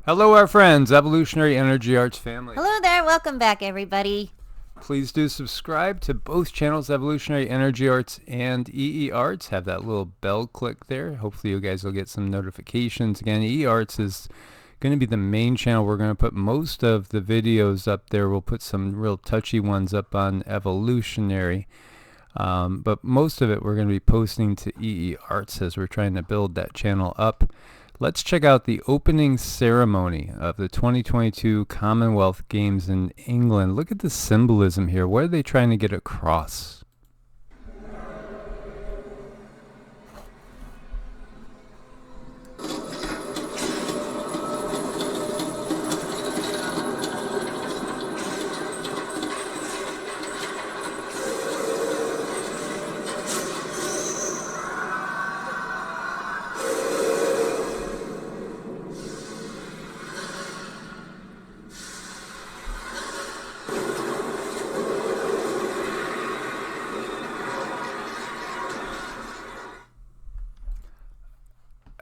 Hello, our friends, Evolutionary Energy Arts family. Hello there, welcome back everybody. Please do subscribe to both channels, Evolutionary Energy Arts and EEARTS. Have that little bell click there. Hopefully you guys will get some notifications. Again, EEARTS is going to be the main channel. We're going to put most of the videos up there. We'll put some real touchy ones up on Evolutionary. But most of it we're going to be posting to EEARTS as we're trying to build that channel up. Let's check out the opening ceremony of the 2022 Commonwealth Games in England. Look at the symbolism here. What are they trying to get across?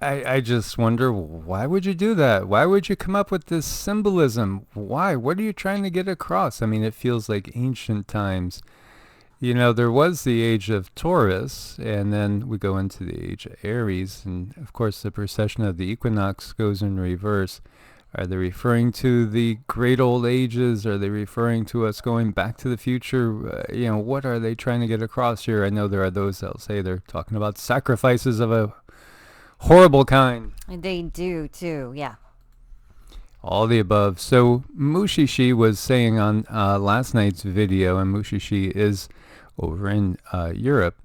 I just wonder, why would you do that? Why would you come up with this symbolism? Why? What are you trying to get across? I mean, it feels like ancient times. You know, there was the age of Taurus, and then we go into the age of Aries, and of course the precession of the equinox goes in reverse. Are they referring to the great old ages? Are they referring to us going back to the future? What are they trying to get across here? I know there are those that'll say they're talking about sacrifices of a horrible kind. They do too, yeah. All the above. So Mushishi was saying on last night's video, and Mushishi is over in Europe,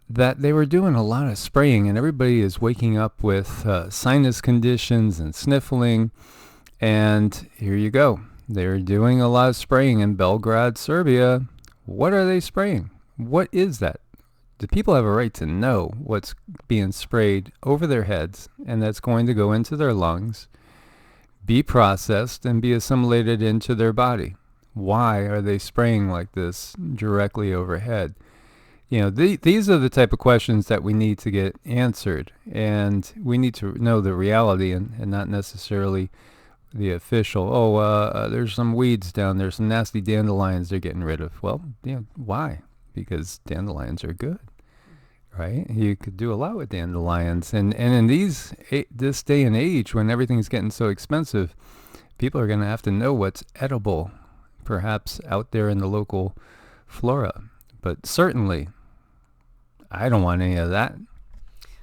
that they were doing a lot of spraying, and everybody is waking up with sinus conditions and sniffling. And here you go. They're doing a lot of spraying in Belgrade, Serbia. What are they spraying? What is that? The people have a right to know what's being sprayed over their heads, and that's going to go into their lungs, be processed, and be assimilated into their body. Why are they spraying like this directly overhead? These are the type of questions that we need to get answered, and we need to know the reality and not necessarily the official, there's some weeds down there, some nasty dandelions they're getting rid of. Well, why? Because dandelions are good, right? You could do a lot with dandelions. And in this day and age, when everything's getting so expensive, people are going to have to know what's edible, perhaps out there in the local flora. But certainly, I don't want any of that.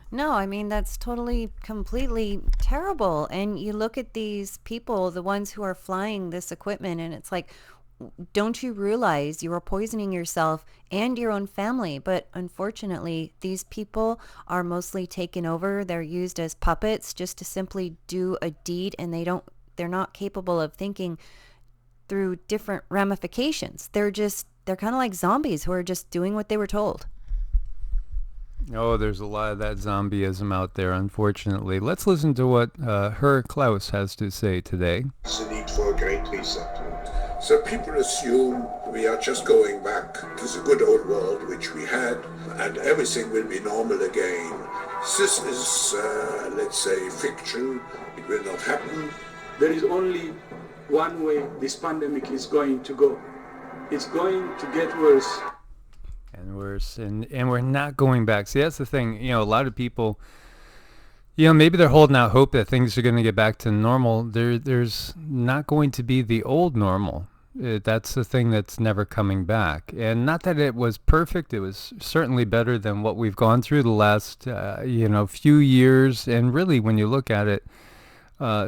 No, I mean, that's totally, completely terrible. And you look at these people, the ones who are flying this equipment, and it's like, don't you realize you are poisoning yourself and your own family? But unfortunately, these people are mostly taken over. They're used as puppets just to simply do a deed, and they're not capable of thinking through different ramifications. They're kind of like zombies who are just doing what they were told. Oh, there's a lot of that zombieism out there, unfortunately. Let's listen to what Herr Klaus has to say today. It's the need for a great reset. So people assume we are just going back to the good old world which we had, and everything will be normal again. This is, let's say, fiction. It will not happen. There is only one way this pandemic is going to go. It's going to get worse. And worse, and we're not going back. See, that's the thing. A lot of people, maybe they're holding out hope that things are going to get back to normal. There's not going to be the old normal. That's the thing that's never coming back. And not that it was perfect. It was certainly better than what we've gone through the last, few years. And really, when you look at it,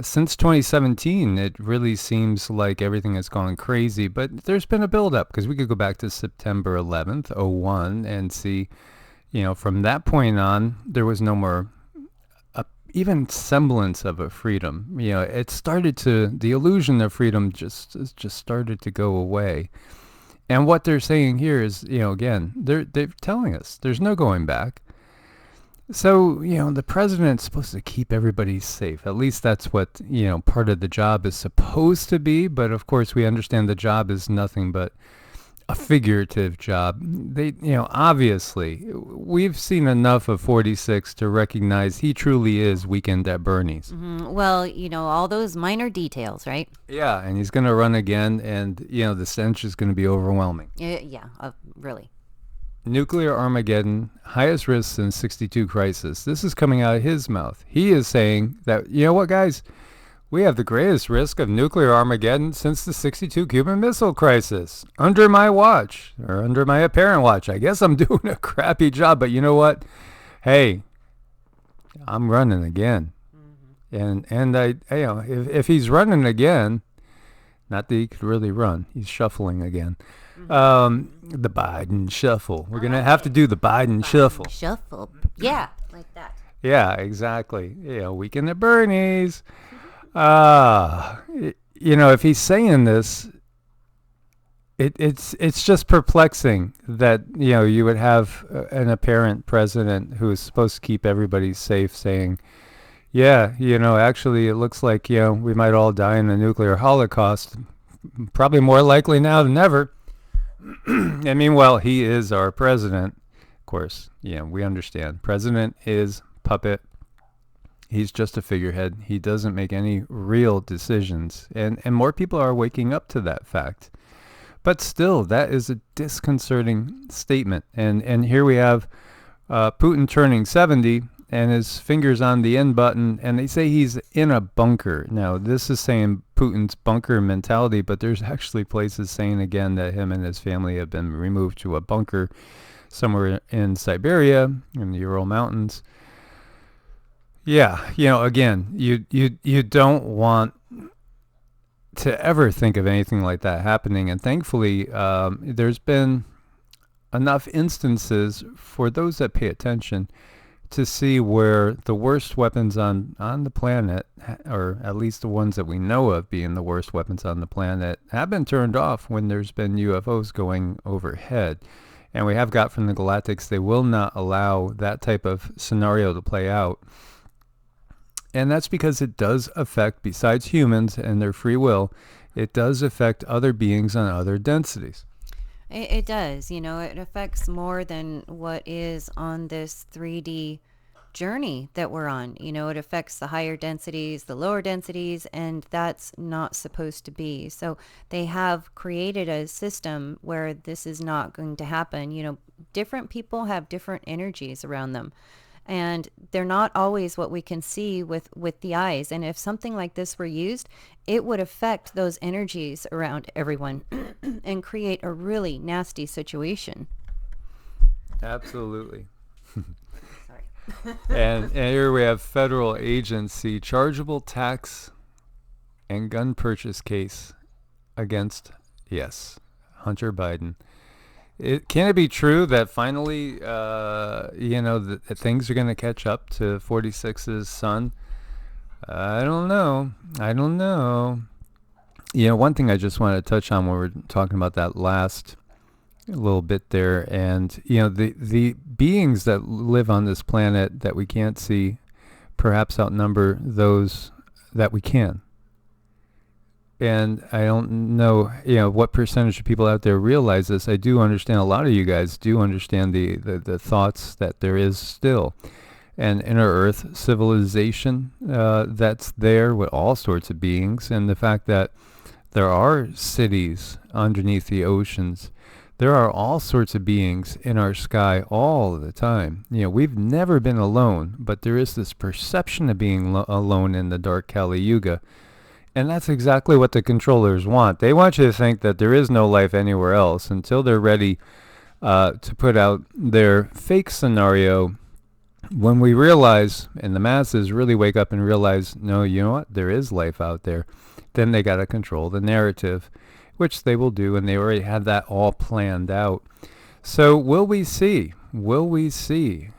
since 2017, it really seems like everything has gone crazy. But there's been a build-up, because we could go back to September 11th, 01, and see, from that point on, there was no more even semblance of a freedom. The illusion of freedom just started to go away. And what they're saying here is, again, they're telling us there's no going back. So, the president's supposed to keep everybody safe. At least that's what, part of the job is supposed to be. But of course, we understand the job is nothing but a figurative job. They, obviously, we've seen enough of 46 to recognize he truly is Weekend at Bernie's. Well, all those minor details, right? Yeah, and he's going to run again, and, the stench is going to be overwhelming. Yeah, really. Nuclear Armageddon, highest risk since 62 crisis. This is coming out of his mouth. He is saying that, you know what, guys? We have the greatest risk of nuclear Armageddon since the 62 Cuban Missile Crisis. Under my watch, or under my apparent watch. I guess I'm doing a crappy job, but you know what? Hey, I'm running again. And I, if he's running again, not that he could really run, he's shuffling again. The Biden shuffle. We're going to have to do the Biden shuffle. Shuffle. Yeah, like that. Yeah, exactly. Weekend at Bernie's. If he's saying this, it's just perplexing that, you would have an apparent president who is supposed to keep everybody safe saying, yeah, actually it looks like, we might all die in a nuclear holocaust. Probably more likely now than ever. I mean, well, he is our president. Of course, we understand. President is puppet. He's just a figurehead. He doesn't make any real decisions. And more people are waking up to that fact. But still, that is a disconcerting statement. And here we have Putin turning 70 and his fingers on the end button. And they say he's in a bunker. Now, this is saying Putin's bunker mentality, but there's actually places saying again that him and his family have been removed to a bunker somewhere in Siberia, in the Ural Mountains. Yeah, again, you don't want to ever think of anything like that happening. And thankfully, there's been enough instances for those that pay attention to see where the worst weapons on the planet, or at least the ones that we know of being the worst weapons on the planet, have been turned off when there's been UFOs going overhead. And we have got from the Galactics, they will not allow that type of scenario to play out. And that's because it does affect, besides humans and their free will, it does affect other beings on other densities. It does. It affects more than what is on this 3D journey that we're on. It affects the higher densities, the lower densities, and that's not supposed to be. So they have created a system where this is not going to happen. Different people have different energies around them. And they're not always what we can see with the eyes. And if something like this were used, it would affect those energies around everyone and create a really nasty situation. Absolutely. Sorry. And here we have federal agency chargeable tax and gun purchase case against, yes, Hunter Biden. Can it be true that finally, that things are going to catch up to 46's son? I don't know. One thing I just wanted to touch on when we're talking about that last little bit there, and, the beings that live on this planet that we can't see perhaps outnumber those that we can. And I don't know, what percentage of people out there realize this. I do understand a lot of you guys do understand the thoughts that there is still an inner earth civilization that's there with all sorts of beings, and the fact that there are cities underneath the oceans. There are all sorts of beings in our sky all the time. We've never been alone, but there is this perception of being alone in the dark Kali Yuga. And that's exactly what the controllers want. They want you to think that there is no life anywhere else until they're ready to put out their fake scenario. When we realize, and the masses really wake up and realize, no, you know what, there is life out there, then they got to control the narrative, which they will do, and they already had that all planned out. So will we see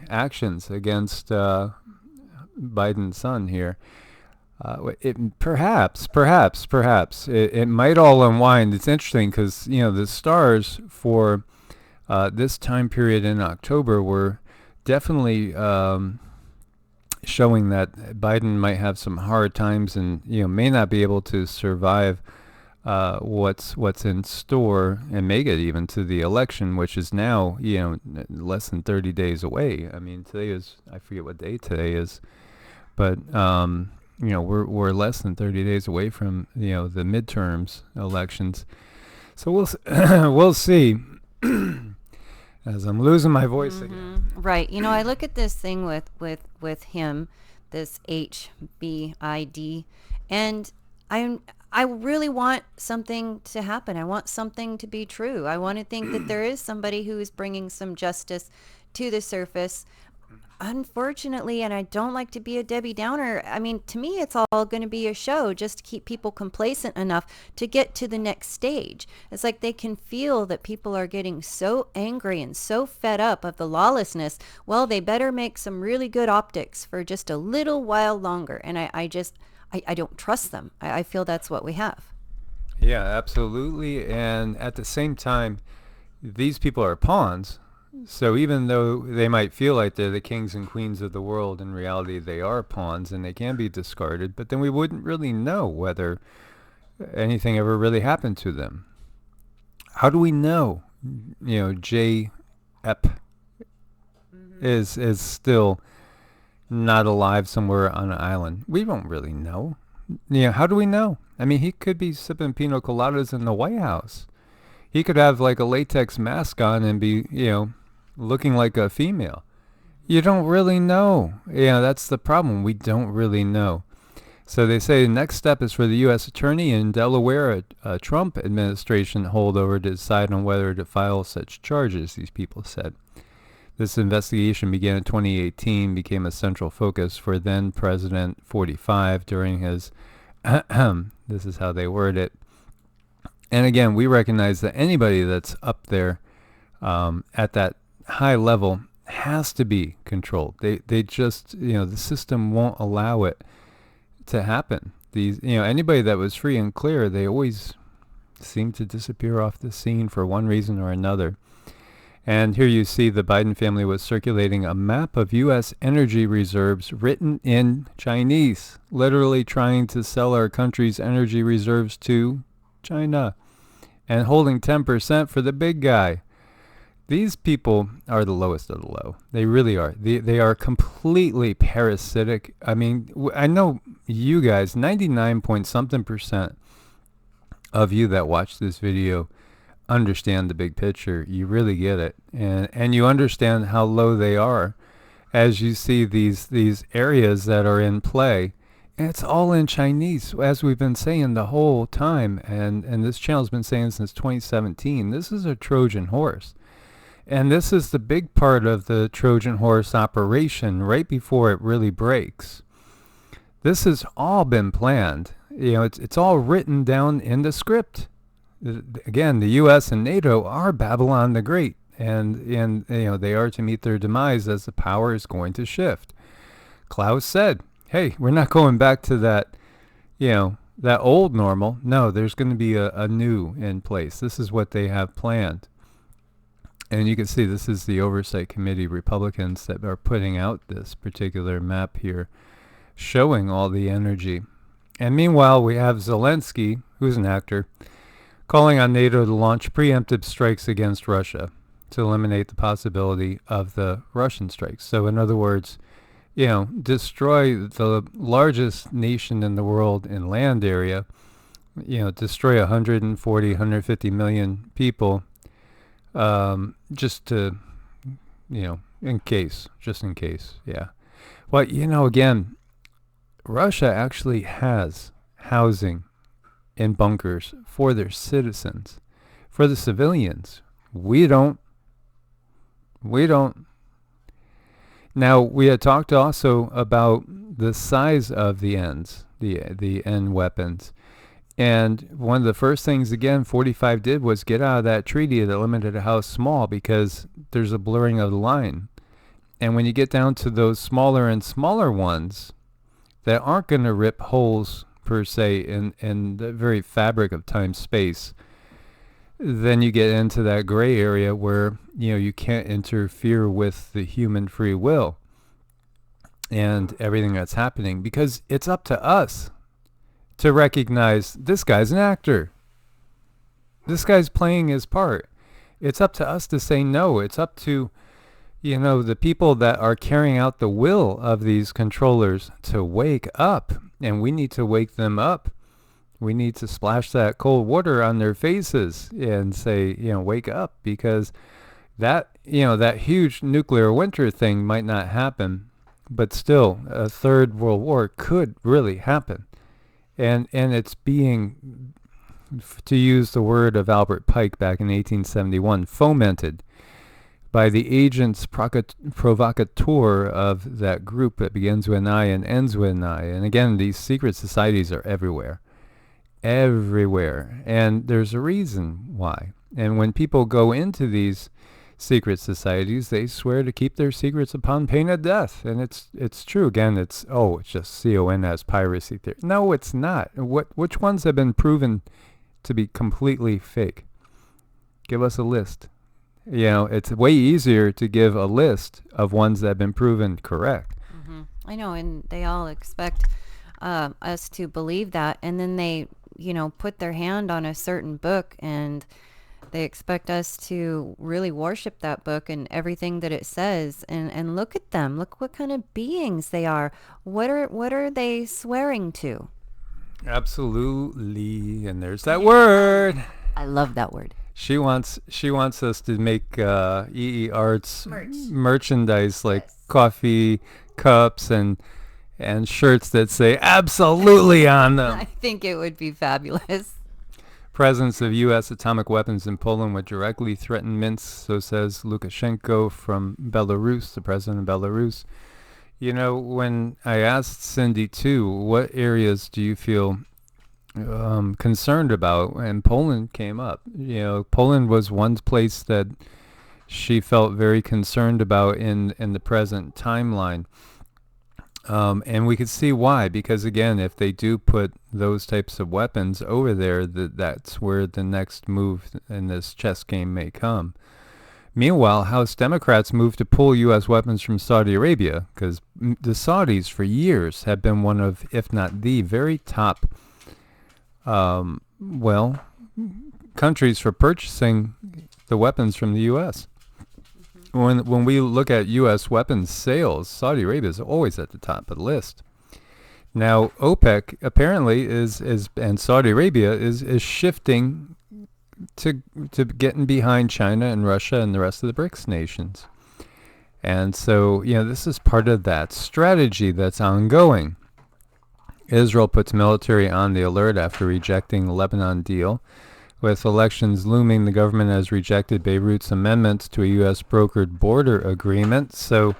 actions against Biden's son here? Perhaps it might all unwind. It's interesting because the stars for this time period in October were definitely showing that Biden might have some hard times and may not be able to survive what's in store and make it even to the election, which is now less than 30 days away. I mean, today is, I forget what day today is, but we're less than 30 days away from the midterms elections. So we'll see. As I'm losing my voice again. Right. I look at this thing with him, this HBID, and I really want something to happen. I want something to be true. I want to think that there is somebody who is bringing some justice to the surface. Unfortunately, and I don't like to be a Debbie Downer, I mean, to me, it's all going to be a show just to keep people complacent enough to get to the next stage. It's like they can feel that people are getting so angry and so fed up of the lawlessness. Well, they better make some really good optics for just a little while longer. And I don't trust them. I feel that's what we have. Yeah, absolutely. And at the same time, these people are pawns. So even though they might feel like they're the kings and queens of the world, in reality they are pawns and they can be discarded, but then we wouldn't really know whether anything ever really happened to them. How do we know, J. Ep is still not alive somewhere on an island? We don't really know. How do we know? I mean, he could be sipping pina coladas in the White House. He could have like a latex mask on and be, looking like a female. You don't really know. That's the problem. We don't really know. So they say the next step is for the U.S. Attorney in Delaware, a Trump administration holdover, to decide on whether to file such charges, these people said. This investigation began in 2018, became a central focus for then President 45 during his, this is how they word it. And again, we recognize that anybody that's up there at that high level has to be controlled. They just, the system won't allow it to happen. These, anybody that was free and clear, they always seem to disappear off the scene for one reason or another. And here you see the Biden family was circulating a map of U.S. energy reserves written in Chinese, literally trying to sell our country's energy reserves to China and holding 10% for the big guy. These people are the lowest of the low. They really are. They are completely parasitic. I mean, I know you guys, 99% of you that watch this video understand the big picture. You really get it. And you understand how low they are as you see these areas that are in play. And it's all in Chinese, as we've been saying the whole time. And this channel's been saying since 2017. This is a Trojan horse. And this is the big part of the Trojan horse operation right before it really breaks. This has all been planned. It's all written down in the script. Again, the U.S. and NATO are Babylon the Great, and they are to meet their demise as the power is going to shift. Klaus said, "Hey, we're not going back to that, that old normal. No, there's going to be a new in place. This is what they have planned." And you can see this is the Oversight Committee Republicans that are putting out this particular map here, showing all the energy. And meanwhile, we have Zelensky, who's an actor, calling on NATO to launch preemptive strikes against Russia to eliminate the possibility of the Russian strikes. So in other words, destroy the largest nation in the world in land area, destroy 140, 150 million people, just to, just in case. Yeah. Well, again, Russia actually has housing in bunkers for their citizens, for the civilians. We don't. Now, we had talked also about the size of the Ns, the N weapons. And one of the first things, again, 45 did was get out of that treaty that limited how small, because there's a blurring of the line. And when you get down to those smaller and smaller ones that aren't going to rip holes, per se, in the very fabric of time-space, then you get into that gray area where, you can't interfere with the human free will and everything that's happening, because it's up to us to recognize this guy's an actor. This guy's playing his part. It's up to us to say no. It's up to, the people that are carrying out the will of these controllers to wake up. And we need to wake them up. We need to splash that cold water on their faces and say, wake up, because that huge nuclear winter thing might not happen, but still a third world war could really happen. And it's being, to use the word of Albert Pike back in 1871, fomented by the agents provocateur of that group that begins with an I and ends with an I. And again, these secret societies are everywhere. Everywhere. And there's a reason why. And when people go into these secret societies, they swear to keep their secrets upon pain of death. And it's true. Again, it's just CON as piracy theory. No, it's not. Which ones have been proven to be completely fake? Give us a list. It's way easier to give a list of ones that have been proven correct. Mm-hmm. I know, and they all expect us to believe that, and then they, put their hand on a certain book, and they expect us to really worship that book and everything that it says, and look at them. Look what kind of beings they are. What are they swearing to? Absolutely. And there's that word. I love that word. She wants us to make EEARTS merchandise, like Yes. coffee cups and shirts that say absolutely on them. I think it would be fabulous. Presence of U.S. atomic weapons in Poland would directly threaten Minsk, so says Lukashenko from Belarus, the president of Belarus. When I asked Cindy, too, what areas do you feel concerned about, and Poland came up. Poland was one place that she felt very concerned about in the present timeline. And we could see why, because again, if they do put those types of weapons over there, that's where the next move in this chess game may come. Meanwhile, House Democrats moved to pull U.S. weapons from Saudi Arabia, because the Saudis for years have been one of, if not the very top countries for purchasing the weapons from the U.S. When we look at U.S. weapons sales, Saudi Arabia is always at the top of the list. Now, OPEC apparently and Saudi Arabia is shifting to getting behind China and Russia and the rest of the BRICS nations. And so, this is part of that strategy that's ongoing. Israel puts military on the alert after rejecting the Lebanon deal. With elections looming, the government has rejected Beirut's amendments to a U.S. brokered border agreement. So,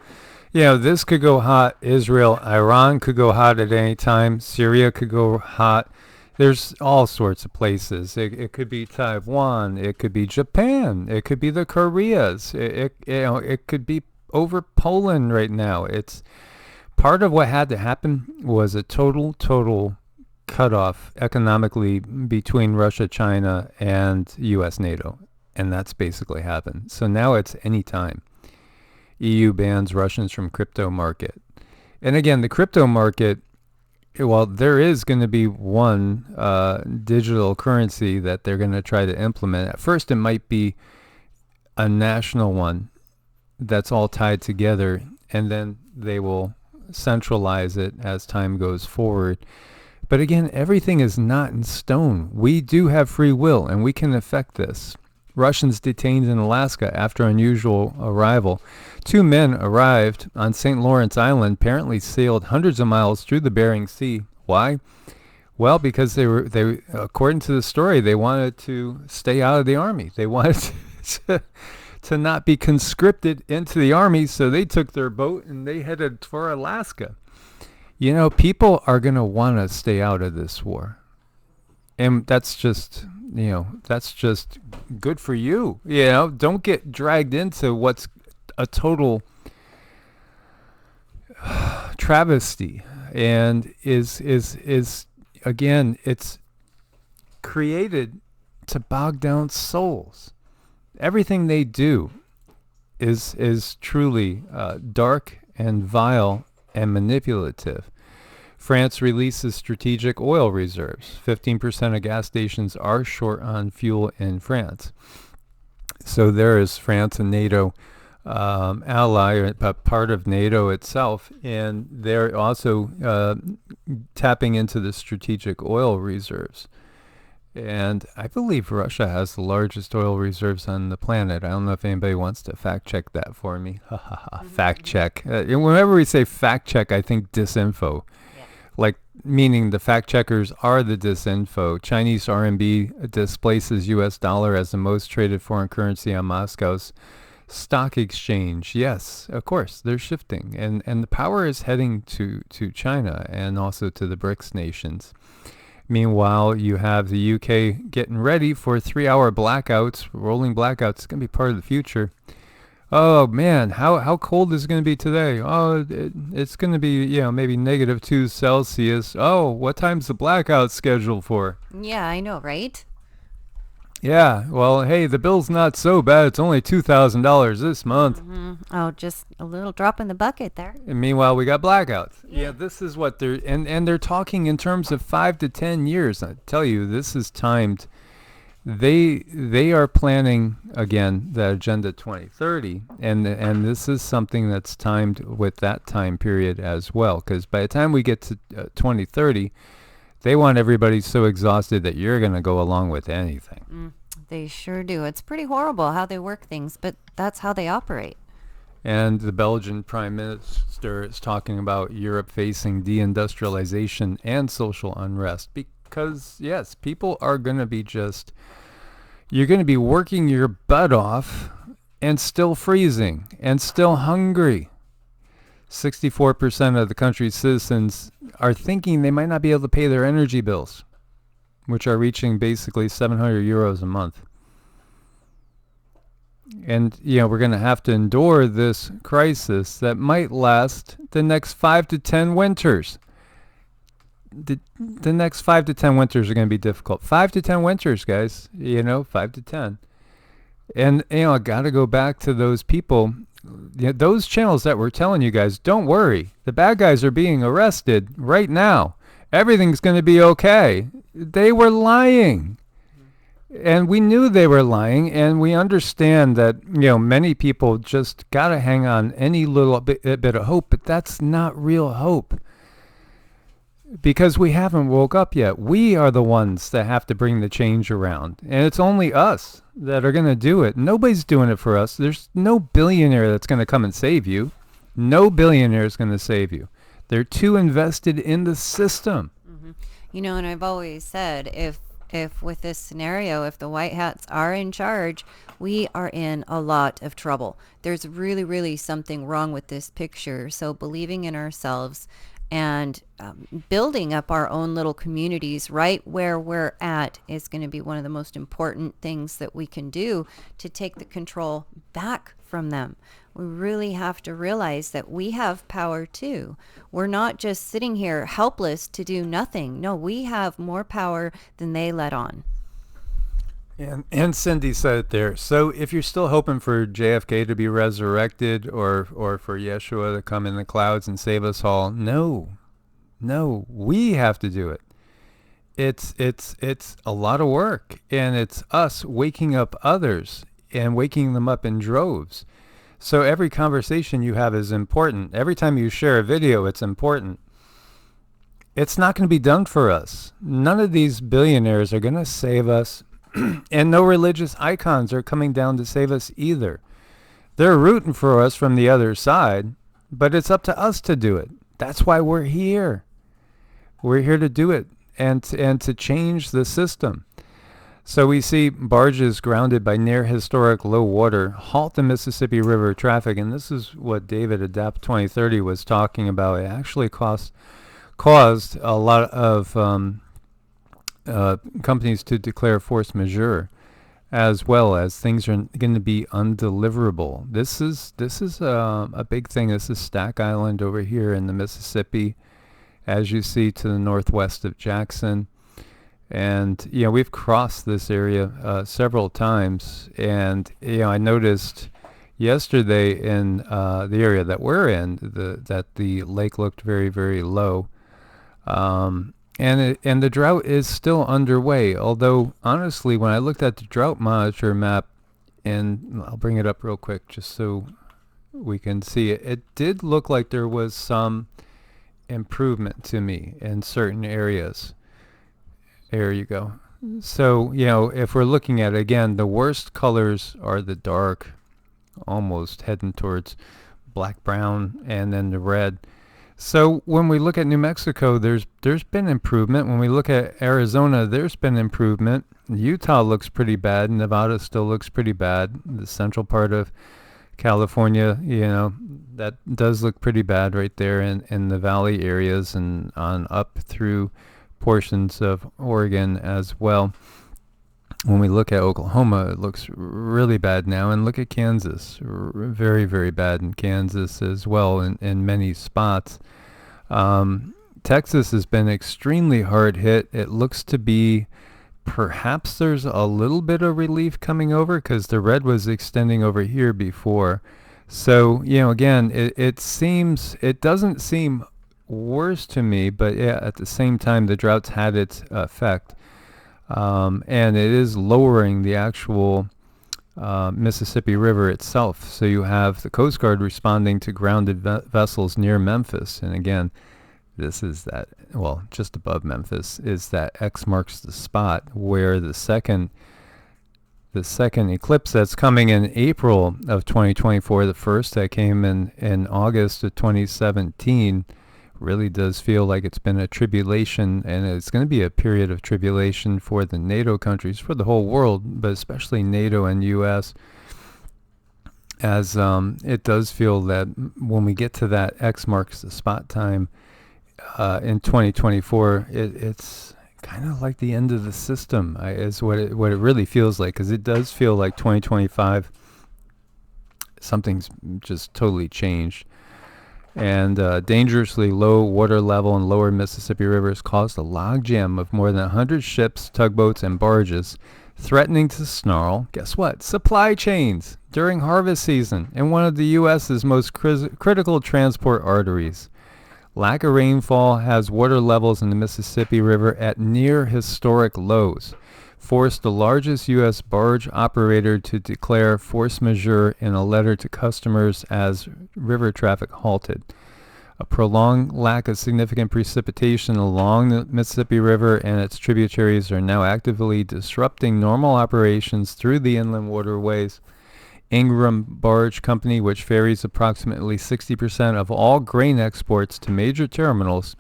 this could go hot. Iran could go hot at any time. Syria could go hot. There's all sorts of places. It could be Taiwan. It could be Japan. It could be the Koreas. It could be over Poland right now. It's part of what had to happen was a total cutoff economically between Russia, China, and U.S. NATO. And that's basically happened. So now it's any time. EU bans Russians from crypto market. And again, the crypto market, well, there is going to be one digital currency that they're going to try to implement. At first, it might be a national one that's all tied together, and then they will centralize it as time goes forward. But again, everything is not in stone. We do have free will, and we can affect this. Russians detained in Alaska after unusual arrival. 2 men arrived on St. Lawrence Island, apparently sailed hundreds of miles through the Bering Sea. Why? Well, because they according to the story, they wanted to stay out of the army. They wanted to not be conscripted into the army, so they took their boat and they headed for Alaska. People are going to want to stay out of this war. And that's just good for you. Don't get dragged into what's a total travesty, and is again, it's created to bog down souls. Everything they do is truly dark and vile and manipulative. France releases strategic oil reserves. 15% of gas stations are short on fuel in France. So there is France, a NATO ally, or part of NATO itself, and they're also tapping into the strategic oil reserves. And I believe Russia has the largest oil reserves on the planet. I don't know if anybody wants to fact check that for me. Fact check. Whenever we say fact check, I think disinfo. Yeah. Like, meaning the fact checkers are the disinfo. Chinese RMB displaces US dollar as the most traded foreign currency on Moscow's stock exchange. Yes, of course, they're shifting. And the power is heading to China and also to the BRICS nations. Meanwhile, you have the UK getting ready for 3-hour blackouts, rolling blackouts. It's going to be part of the future. Oh, man, how cold is it going to be today? Oh, it's going to be, maybe -2 Celsius. Oh, what time's the blackout scheduled for? Yeah, I know, right? Yeah, well, hey, the bill's not so bad. It's only $2,000 this month. Oh, just a little drop in the bucket there. And meanwhile, we got blackouts. Yeah, this is what they're, and they're talking in terms of 5 to 10 years. I tell you, this is timed. They are planning, again, the Agenda 2030, and this is something that's timed with that time period as well, because by the time we get to 2030, they want everybody so exhausted that you're going to go along with anything. They sure do. It's pretty horrible how they work things, but that's how they operate. And the Belgian Prime Minister is talking about Europe facing deindustrialization and social unrest because, yes, people are going to be you're going to be working your butt off and still freezing and still hungry. 64% of the country's citizens are thinking they might not be able to pay their energy bills, which are reaching basically 700 euros a month. And, we're going to have to endure this crisis that might last the next 5 to 10 winters. The next 5 to 10 winters are going to be difficult. 5 to 10 winters, guys, 5 to 10. And, I got to go back to those people. Those channels that were telling you guys, don't worry, the bad guys are being arrested right now. Everything's going to be okay. They were lying. And we knew they were lying, and we understand that, many people just got to hang on any little bit of hope, but that's not real hope. Because we haven't woke up yet. We are the ones that have to bring the change around. And it's only us that are going to do it. Nobody's doing it for us. There's no billionaire that's going to come and save you. No billionaire is going to save you. They're too invested in the system. And I've always said, if with this scenario, if the white hats are in charge, we are in a lot of trouble. There's really, really something wrong with this picture. So believing in ourselves and building up our own little communities right where we're at is going to be one of the most important things that we can do to take the control back from them. We really have to realize that we have power too. We're not just sitting here helpless to do nothing. No, we have more power than they let on. And Cindy said it there. So if you're still hoping for JFK to be resurrected or for Yeshua to come in the clouds and save us all, no, we have to do it. It's a lot of work, and it's us waking up others and waking them up in droves. So every conversation you have is important. Every time you share a video, it's important. It's not going to be done for us. None of these billionaires are going to save us. And no religious icons are coming down to save us either. They're rooting for us from the other side, but it's up to us to do it. That's why we're here. We're here to do it and to change the system. So we see barges grounded by near historic low water halt the Mississippi River traffic, and this is what David Adapt 2030 was talking about. It actually caused a lot of companies to declare force majeure, as well as things are going to be undeliverable. This is a big thing. This is Stack Island over here in the Mississippi, as you see to the northwest of Jackson. And, we've crossed this area several times. And, I noticed yesterday in the area that we're in that the lake looked very, very low. And the drought is still underway. Although honestly, when I looked at the drought monitor map, and I'll bring it up real quick just so we can see it, it did look like there was some improvement to me in certain areas. There you go. So, if we're looking at it again, the worst colors are the dark, almost heading towards black brown, and then the red. So when we look at New Mexico, there's been improvement. When we look at Arizona, there's been improvement. Utah looks pretty bad. Nevada still looks pretty bad. The central part of California, that does look pretty bad right there in the valley areas and on up through portions of Oregon as well. When we look at Oklahoma, it looks really bad now. And look at Kansas, very, very bad in Kansas as well in many spots. Texas has been extremely hard hit. It looks to be perhaps there's a little bit of relief coming over because the red was extending over here before. So, again, it doesn't seem worse to me, but yeah, at the same time, the drought's had its effect. And it is lowering the actual Mississippi River itself. So you have the Coast Guard responding to grounded vessels near Memphis. And again, this is that, just above Memphis is that X marks the spot where the second eclipse that's coming in April of 2024, the first that came in August of 2017, really does feel like it's been a tribulation, and it's going to be a period of tribulation for the NATO countries, for the whole world, but especially NATO and U.S., as it does feel that when we get to that X marks the spot time in 2024, it's kind of like the end of the system, is what it really feels like, because it does feel like 2025, something's just totally changed. And dangerously low water level in lower Mississippi rivers caused a logjam of more than 100 ships, tugboats, and barges, threatening to snarl, guess what, supply chains during harvest season in one of the U.S.'s most critical transport arteries. Lack of rainfall has water levels in the Mississippi River at near historic lows, forced the largest U.S. barge operator to declare force majeure in a letter to customers as river traffic halted. A prolonged lack of significant precipitation along the Mississippi River and its tributaries are now actively disrupting normal operations through the inland waterways. Ingram Barge Company, which ferries approximately 60% of all grain exports to major terminals,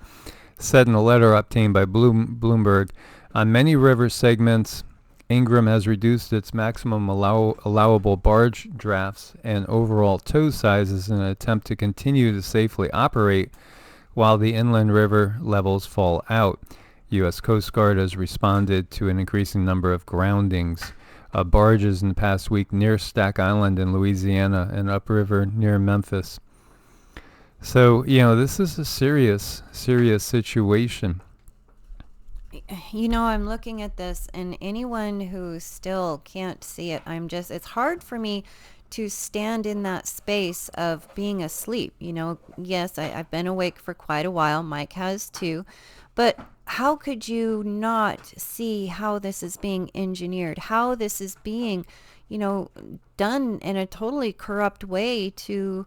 said in a letter obtained by Bloomberg, on many river segments, Ingram has reduced its maximum allowable barge drafts and overall tow sizes in an attempt to continue to safely operate while the inland river levels fall out. U.S. Coast Guard has responded to an increasing number of groundings of barges in the past week near Stack Island in Louisiana and upriver near Memphis. So, this is a serious situation. I'm looking at this, and anyone who still can't see it, it's hard for me to stand in that space of being asleep. Yes, I've been awake for quite a while. Mike has too. But how could you not see how this is being engineered, how this is being, done in a totally corrupt way to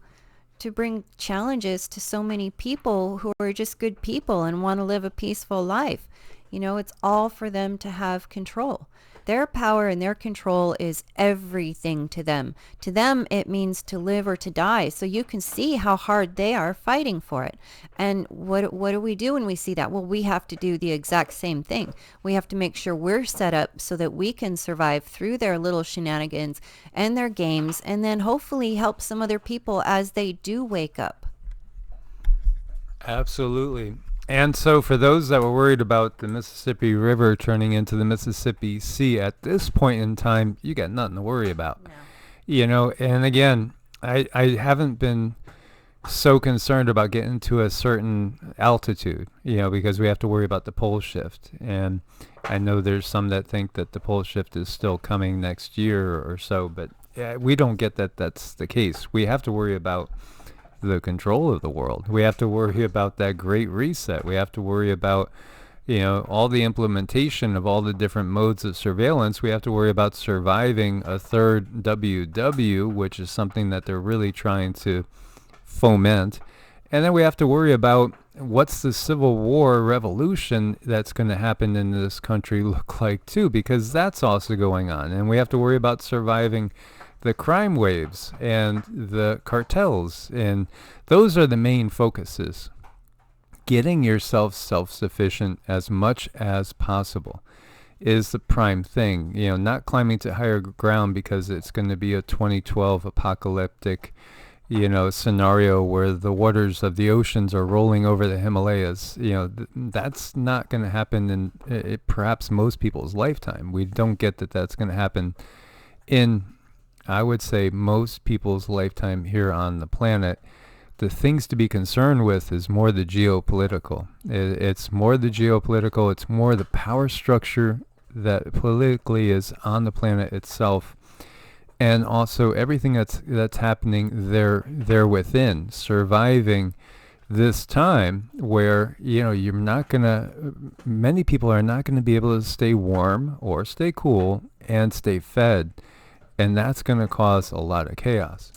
bring challenges to so many people who are just good people and want to live a peaceful life? It's all for them to have control. Their power and their control is everything to them. To them, it means to live or to die. So you can see how hard they are fighting for it. And what do we do when we see that? Well, we have to do the exact same thing. We have to make sure we're set up so that we can survive through their little shenanigans and their games, and then hopefully help some other people as they do wake up. Absolutely. And so for those that were worried about the Mississippi River turning into the Mississippi Sea, at this point in time, you got nothing to worry about. No. And again, I haven't been so concerned about getting to a certain altitude, because we have to worry about the pole shift. And I know there's some that think that the pole shift is still coming next year or so, but we don't get that that's the case. We have to worry about the control of the world. We have to worry about that great reset. We have to worry about, all the implementation of all the different modes of surveillance. We have to worry about surviving a third WW, which is something that they're really trying to foment. And then we have to worry about what's the civil war revolution that's going to happen in this country look like too, because that's also going on. And we have to worry about surviving the crime waves and the cartels. And those are the main focuses. Getting yourself self-sufficient as much as possible is the prime thing. Not climbing to higher ground because it's going to be a 2012 apocalyptic scenario where the waters of the oceans are rolling over the Himalayas. That's not going to happen in perhaps most people's lifetime. We don't get that that's going to happen in, I would say, most people's lifetime here on the planet. The things to be concerned with is more the geopolitical. It's more the geopolitical. It's more the power structure that politically is on the planet itself. And also everything that's happening there within, surviving this time where, you're not going to, many people are not going to be able to stay warm or stay cool and stay fed. And that's going to cause a lot of chaos.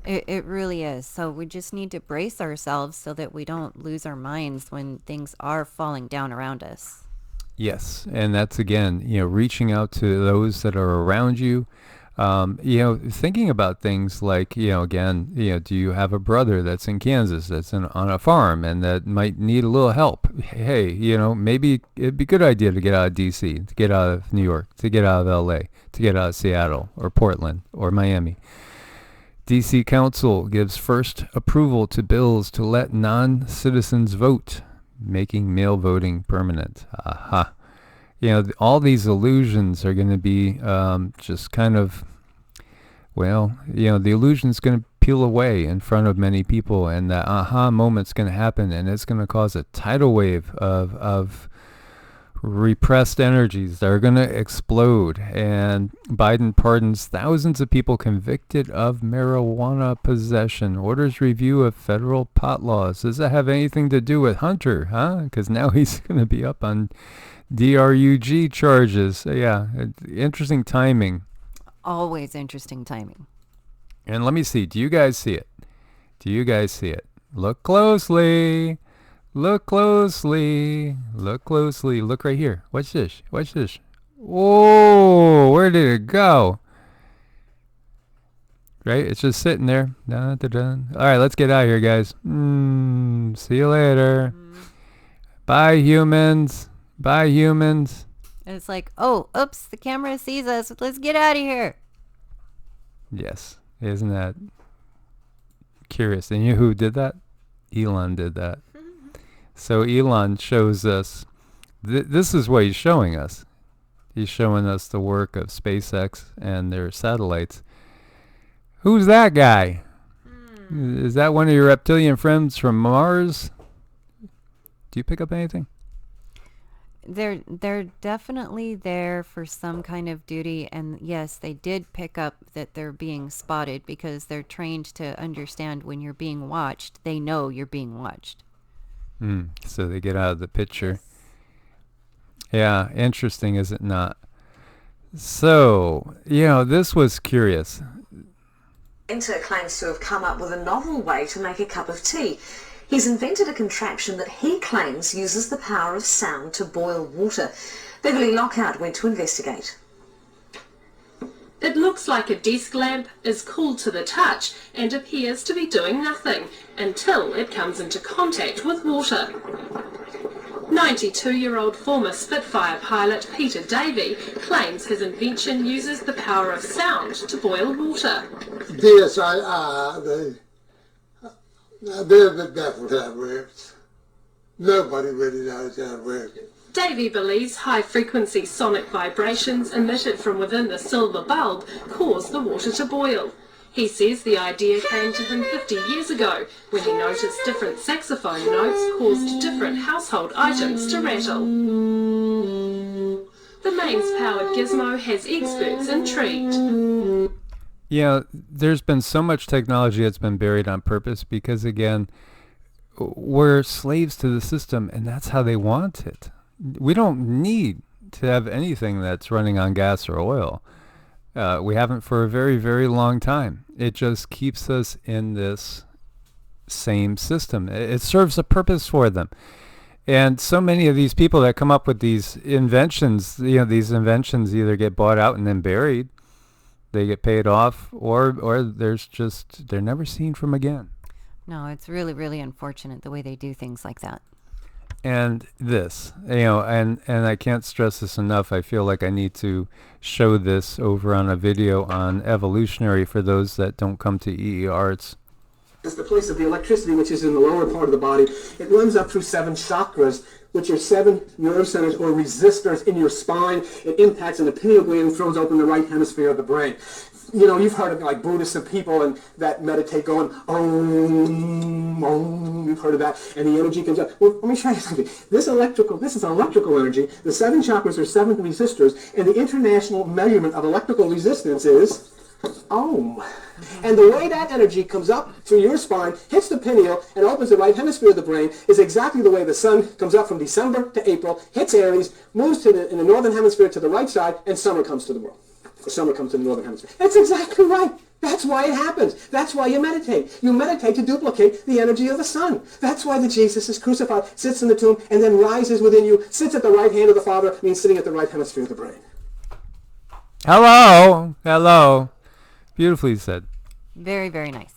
It really is. So we just need to brace ourselves so that we don't lose our minds when things are falling down around us. Yes. And that's, again, reaching out to those that are around you. Thinking about things like, again, do you have a brother that's in Kansas that's on a farm and that might need a little help? Hey, maybe it'd be a good idea to get out of DC, to get out of New York, to get out of LA, to get out of Seattle or Portland or Miami. DC Council gives first approval to bills to let non-citizens vote, making mail voting permanent. Aha. All these illusions are going to be just kind of, the illusion's going to peel away in front of many people, and that aha moment's going to happen, and it's going to cause a tidal wave of repressed energies that are going to explode. And Biden pardons thousands of people convicted of marijuana possession, orders review of federal pot laws. Does that have anything to do with Hunter, huh? Because now he's going to be up on DRUG charges. Yeah, interesting timing. Always interesting timing. And let me see. Do you guys see it? Do you guys see it? Look closely. Look closely. Look closely. Look right here. Watch this. Watch this. Whoa, where did it go? Right? It's just sitting there. Dun, dun, dun. All right, let's get out of here, guys. See you later. Bye, humans. Bye, humans. And it's like, oh, oops, the camera sees us. Let's get out of here. Yes. Isn't that curious? And you know who did that? Elon did that. So Elon shows us, this is what he's showing us. He's showing us the work of SpaceX and their satellites. Who's that guy? Is that one of your reptilian friends from Mars? Do you pick up anything? They're definitely there for some kind of duty, and yes, they did pick up that they're being spotted because they're trained to understand when you're being watched. They know you're being watched. So they get out of the picture. Yeah, interesting, is it not? So, this was curious. Inventor claims to have come up with a novel way to make a cup of tea. He's invented a contraption that he claims uses the power of sound to boil water. Beverly Lockhart went to investigate. It looks like a desk lamp, is cool to the touch, and appears to be doing nothing until it comes into contact with water. 92-year-old former Spitfire pilot Peter Davey claims his invention uses the power of sound to boil water. Yes, they're a bit baffled how it works. Nobody really knows how it works. Davey believes high-frequency sonic vibrations emitted from within the silver bulb cause the water to boil. He says the idea came to him 50 years ago when he noticed different saxophone notes caused different household items to rattle. The mains-powered gizmo has experts intrigued. There's been so much technology that's been buried on purpose because, again, we're slaves to the system, and that's how they want it. We don't need to have anything that's running on gas or oil. We haven't for a very, very long time. It just keeps us in this same system. It serves a purpose for them. And so many of these people that come up with these inventions, these inventions either get bought out and then buried, they get paid off, or they're never seen from again. No, it's really, really unfortunate the way they do things like that. And this, and I can't stress this enough. I feel like I need to show this over on a video on Evolutionary for those that don't come to EEARTS. It's the place of the electricity, which is in the lower part of the body. It runs up through 7 chakras, which are 7 nerve centers or resistors in your spine. It impacts on the pineal gland and throws open the right hemisphere of the brain. You've heard of like Buddhists and people and that meditate going, om, om, you've heard of that, and the energy comes up. Well, let me show you something. This is electrical energy. The 7 chakras are 7 resistors, and the international measurement of electrical resistance is Om. And the way that energy comes up through your spine, hits the pineal, and opens the right hemisphere of the brain is exactly the way the sun comes up from December to April, hits Aries, moves in the northern hemisphere to the right side, and summer comes to the world. Summer comes to the northern hemisphere. That's exactly right. That's why it happens. That's why you meditate. You meditate to duplicate the energy of the sun. That's why the Jesus is crucified, sits in the tomb, and then rises within you, sits at the right hand of the Father, means sitting at the right hemisphere of the brain. Hello. Beautifully said. Very, very nice.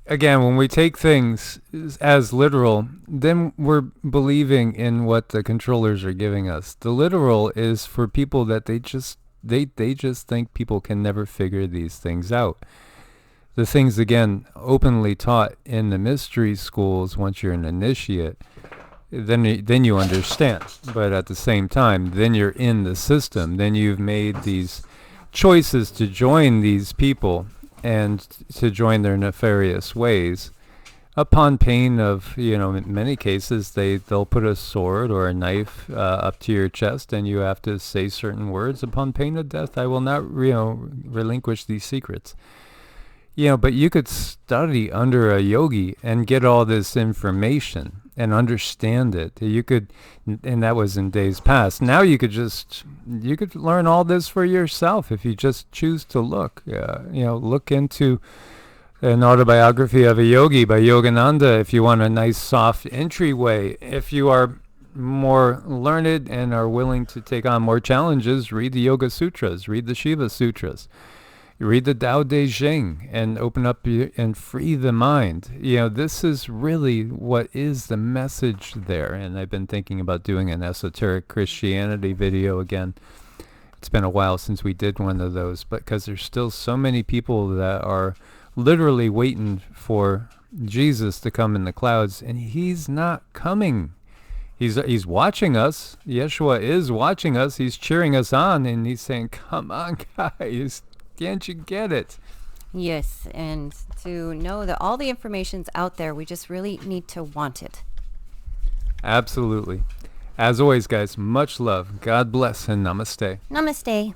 Again, when we take things as literal, then we're believing in what the controllers are giving us. The literal is for people that they just think people can never figure these things out. The things, again, openly taught in the mystery schools, once you're an initiate, then you understand. But at the same time, then you're in the system. Then you've made these choices to join these people and to join their nefarious ways, upon pain of, in many cases, they'll put a sword or a knife up to your chest, and you have to say certain words. Upon pain of death, I will not, relinquish these secrets. But you could study under a yogi and get all this information and understand it. You could, and that was in days past. Now you could learn all this for yourself if you just choose to look. Look into an autobiography of a yogi by Yogananda if you want a nice soft entryway. If you are more learned and are willing to take on more challenges, read the Yoga Sutras, read the Shiva Sutras. Read the Tao Te Ching and open up and free the mind. This is really what is the message there. And I've been thinking about doing an esoteric Christianity video again. It's been a while since we did one of those, but because there's still so many people that are literally waiting for Jesus to come in the clouds, and he's not coming. He's watching us. Yeshua is watching us. He's cheering us on, and he's saying, come on, guys. Can't you get it? Yes, and to know that all the information's out there, we just really need to want it. Absolutely. As always, guys, much love. God bless and namaste. Namaste.